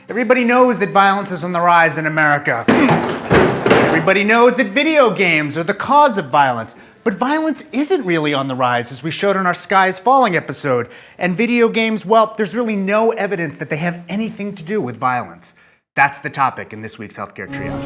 Everybody knows that violence is on the rise in America. Everybody knows that video games are the cause of violence. But violence isn't really on the rise, as we showed in our Skies Falling episode. And video games, well, there's really no evidence that they have anything to do with violence. That's the topic in this week's Healthcare Triage.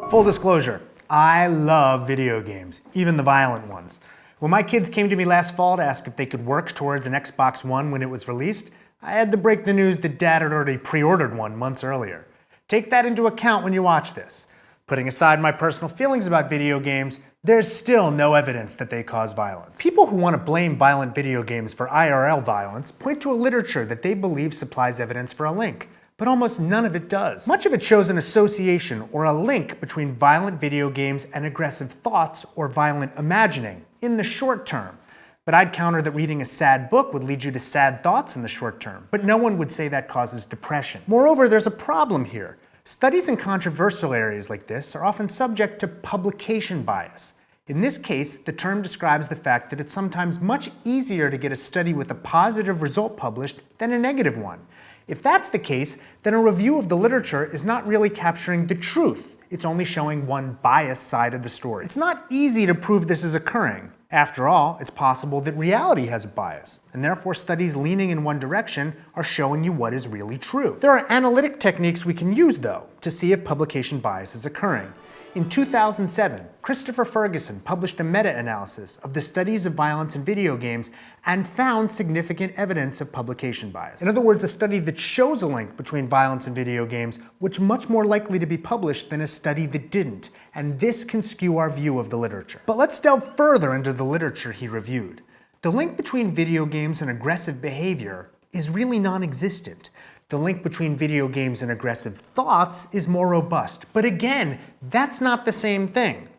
Full disclosure, I love video games, even the violent ones. When my kids came to me last fall to ask if they could work towards an Xbox One when it was released, I had to break the news that Dad had already pre-ordered one months earlier. Take that into account when you watch this. Putting aside my personal feelings about video games, there's still no evidence that they cause violence. People who want to blame violent video games for IRL violence point to a literature that they believe supplies evidence for a link, but almost none of it does. Much of it shows an association or a link between violent video games and aggressive thoughts or violent imagining in the short term. But I'd counter that reading a sad book would lead you to sad thoughts in the short term. But no one would say that causes depression. Moreover, there's a problem here. Studies in controversial areas like this are often subject to publication bias. In this case, the term describes the fact that it's sometimes much easier to get a study with a positive result published than a negative one. If that's the case, then a review of the literature is not really capturing the truth. It's only showing one biased side of the story. It's not easy to prove this is occurring. After all, it's possible that reality has a bias, and therefore studies leaning in one direction are showing you what is really true. There are analytic techniques we can use, though, to see if publication bias is occurring. In 2007, Christopher Ferguson published a meta-analysis of the studies of violence in video games and found significant evidence of publication bias. In other words, a study that shows a link between violence and video games was much more likely to be published than a study that didn't, and this can skew our view of the literature. But let's delve further into the literature he reviewed. The link between video games and aggressive behavior is really non-existent. The link between video games and aggressive thoughts is more robust. But again, that's not the same thing.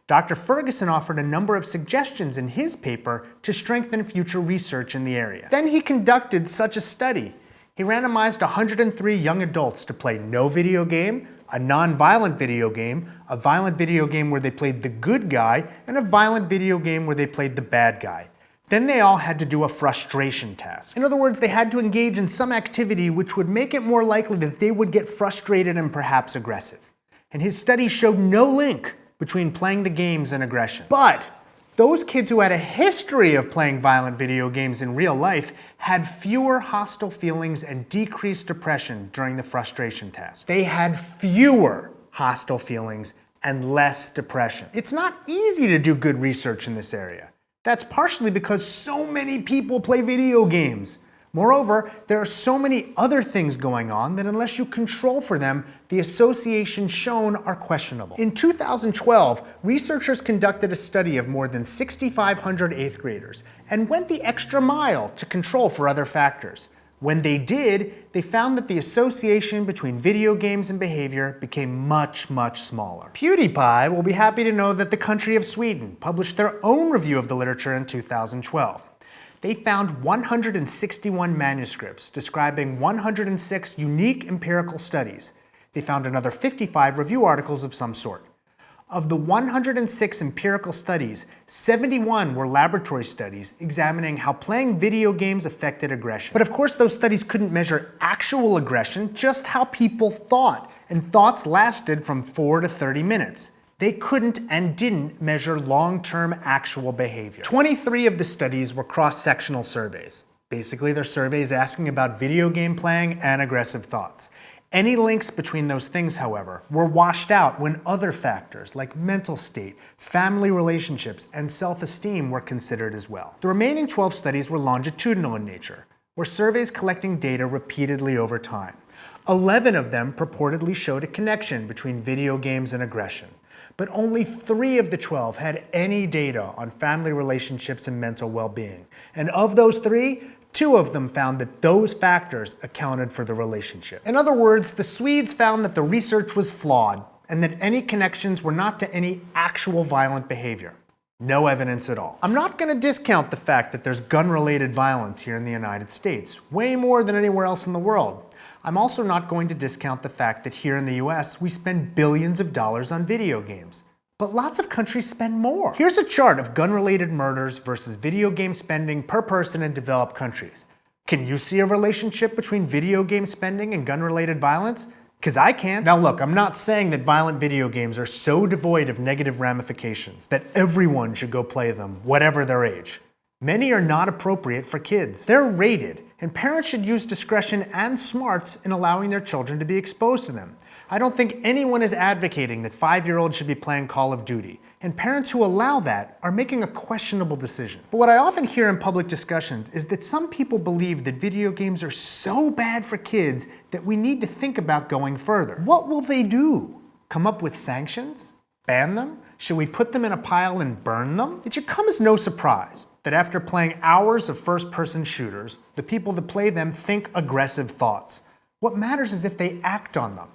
Dr. Ferguson offered a number of suggestions in his paper to strengthen future research in the area. Then he conducted such a study. He randomized 103 young adults to play no video game, a non-violent video game, a violent video game where they played the good guy, and a violent video game where they played the bad guy. Then they all had to do a frustration task. In other words, they had to engage in some activity which would make it more likely that they would get frustrated and perhaps aggressive. And his study showed no link between playing the games and aggression. But those kids who had a history of playing violent video games in real life had fewer hostile feelings and decreased depression during the frustration task. They had fewer hostile feelings and less depression. It's not easy to do good research in this area. That's partially because so many people play video games. Moreover, there are so many other things going on that unless you control for them, the associations shown are questionable. In 2012, researchers conducted a study of more than 6,500 eighth graders and went the extra mile to control for other factors. When they did, they found that the association between video games and behavior became much, much smaller. PewDiePie will be happy to know that the country of Sweden published their own review of the literature in 2012. They found 161 manuscripts describing 106 unique empirical studies. They found another 55 review articles of some sort. Of the 106 empirical studies, 71 were laboratory studies examining how playing video games affected aggression. But of course, those studies couldn't measure actual aggression, just how people thought, and thoughts lasted from 4 to 30 minutes. They couldn't and didn't measure long-term actual behavior. 23 of the studies were cross-sectional surveys. Basically, they're surveys asking about video game playing and aggressive thoughts. Any links between those things, however, were washed out when other factors like mental state, family relationships, and self-esteem were considered as well. The remaining 12 studies were longitudinal in nature, were surveys collecting data repeatedly over time. 11 of them purportedly showed a connection between video games and aggression. But only 3 of the 12 had any data on family relationships and mental well-being. And of those 3, 2 of them found that those factors accounted for the relationship. In other words, the Swedes found that the research was flawed and that any connections were not to any actual violent behavior. No evidence at all. I'm not going to discount the fact that there's gun-related violence here in the United States, way more than anywhere else in the world. I'm also not going to discount the fact that here in the US, we spend billions of dollars on video games. but lots of countries spend more. Here's a chart of gun-related murders versus video game spending per person in developed countries. Can you see a relationship between video game spending and gun-related violence? Because I can't. Now look, I'm not saying that violent video games are so devoid of negative ramifications that everyone should go play them, whatever their age. Many are not appropriate for kids. They're rated, and parents should use discretion and smarts in allowing their children to be exposed to them. I don't think anyone is advocating that 5-year-olds should be playing Call of Duty, and parents who allow that are making a questionable decision. But what I often hear in public discussions is that some people believe that video games are so bad for kids that we need to think about going further. What will they do? Come up with sanctions? Ban them? Should we put them in a pile and burn them? It should come as no surprise that after playing hours of first-person shooters, the people that play them think aggressive thoughts. What matters is if they act on them.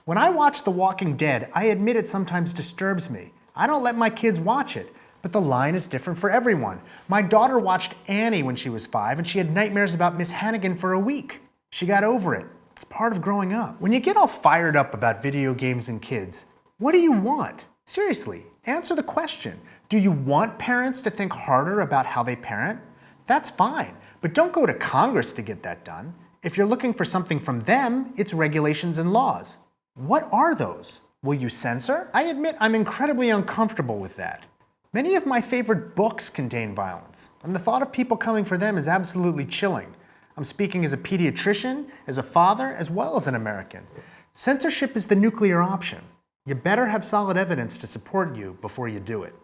When I watch The Walking Dead, I admit it sometimes disturbs me. I don't let my kids watch it, but the line is different for everyone. My daughter watched Annie when she was 5, and she had nightmares about Miss Hannigan for a week. She got over it. It's part of growing up. When you get all fired up about video games and kids, what do you want? Seriously, answer the question. Do you want parents to think harder about how they parent? That's fine, but don't go to Congress to get that done. If you're looking for something from them, it's regulations and laws. What are those? Will you censor? I admit I'm incredibly uncomfortable with that. Many of my favorite books contain violence, and the thought of people coming for them is absolutely chilling. I'm speaking as a pediatrician, as a father, as well as an American. Censorship is the nuclear option. You better have solid evidence to support you before you do it.